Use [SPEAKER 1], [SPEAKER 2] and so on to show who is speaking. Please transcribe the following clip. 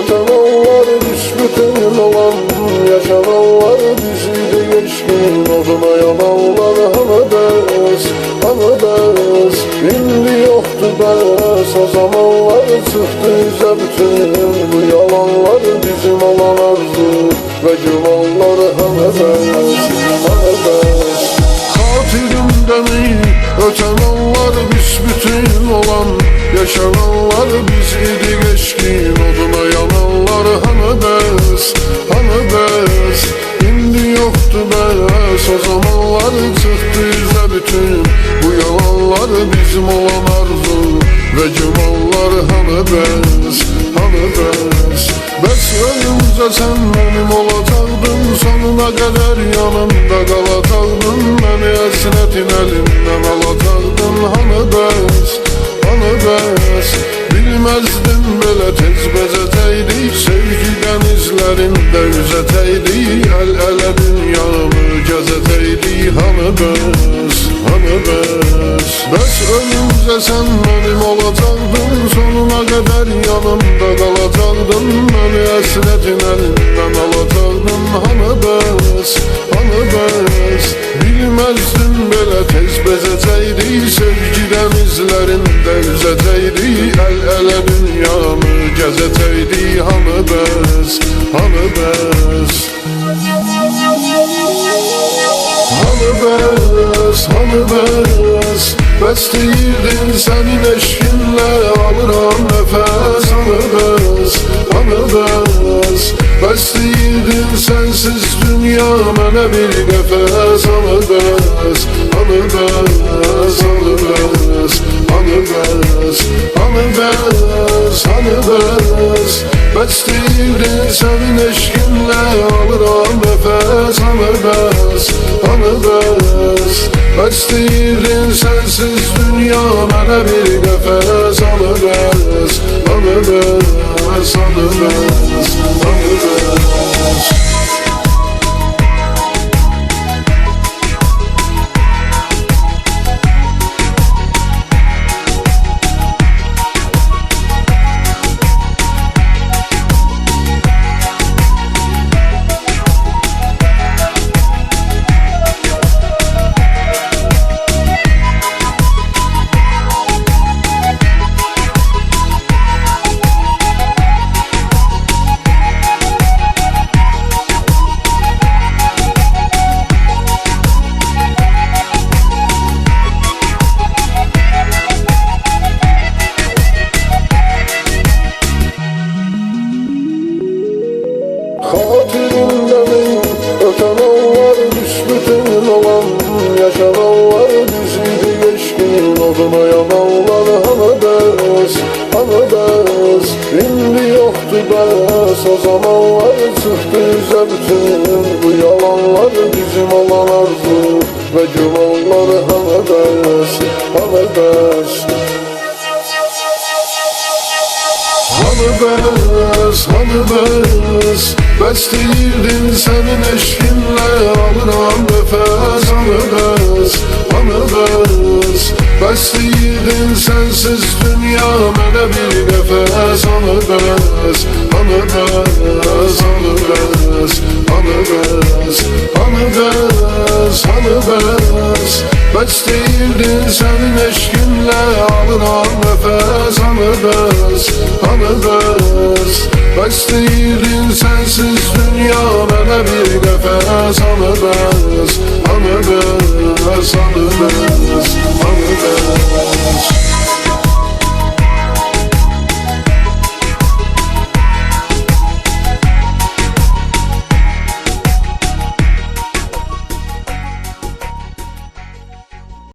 [SPEAKER 1] Ötenanlar büsbütün olan, yaşananlar biziydi geçkin. Oduna yananlar hanıdız, hanıdız. İndi yoktu bəs, o zamanlar çıktı yüze bütün. Bu yalanlar bizim olan arzu ve gümanlar hanıdız, hanıdız. Xatirimdəmi ötenanlar büsbütün olan, yaşananlar biz idi geçkin. Oduna yananlar hanıdız, hanıdız. İndi yoktu bəs, o zamanlar çıktı yüze bütün. Bu yalanlar bizim olan arzu ve gümanlar hanıdız, hanıdız. Bəs ölümcə sən mənim olacaqdın, sonuna qədər yanımda qalacaqdın. Məni əsrətin əlimdən alacaqdın, hanıdız, hanıdız. Bilməzdim belə tez bezəcəkdik, sevgi dənizlərində üzəcəkdik. Əl-ələ dünyamı gəzəcəkdik, hanıdız, hanıdız. Bəs ölümcə sən mənim olacaqdın, sonuna qədər yanımda qalacaqdın. Məni əsrətin əlindən alacaqdın, hanıdız, hanıdız. Bilməzdim belə tez bezəcəkdik, sevgi dənizlərində üzəcəkdik. Əl-ələ dünyamı gəzəcəkdik, hanıdız, hanıdız. Hanıdız, hanıdız. Bəs deyirdin sənin eşkinlə alıram nəfəs, hanıdız, hanıdız. Bəs deyirdin sənsiz dünya mənə bir qəfəs, hanıdız, hanıdız, hanıdız, hanıdız, hanıdız, hanıdız. Bəs deyirdin sənin eşkinlə alıram nəfəs, hanıdız, hanıdız. Bəs deyirdin sənsiz dünya mənə bir qəfəs, hanıdız, hanıdız, hanıdız, hanıdız. Xatirimdəmi ötenanlar büsbütün olan, yaşananlar biziydi geçkin. Oduna yananlar hanıdız, hanıdız. İndi yoktu bəs, o zamanlar çıktı yüze bütün. Bu yalanlar bizim olan arzu ve gümanlar hanıdız, hanıdız. Hanıdız, hanıdız. Bəs deyirdin sənin eşkinlə alıram nəfəs, hanıdız, hanıdız. Bəs deyirdin sənsiz dünya mənə bir qəfəs, hanıdız, hanıdız, hanıdız, hanıdız, hanıdız, hanıdız. Bəs deyirdin sənin eşkinlə alıram nəfəs, hanıdız, hanıdız. Bəs deyirdin sənsiz dünya mənə bir qəfəs, hanıdız, hanıdız, hanıdız, hanıdız.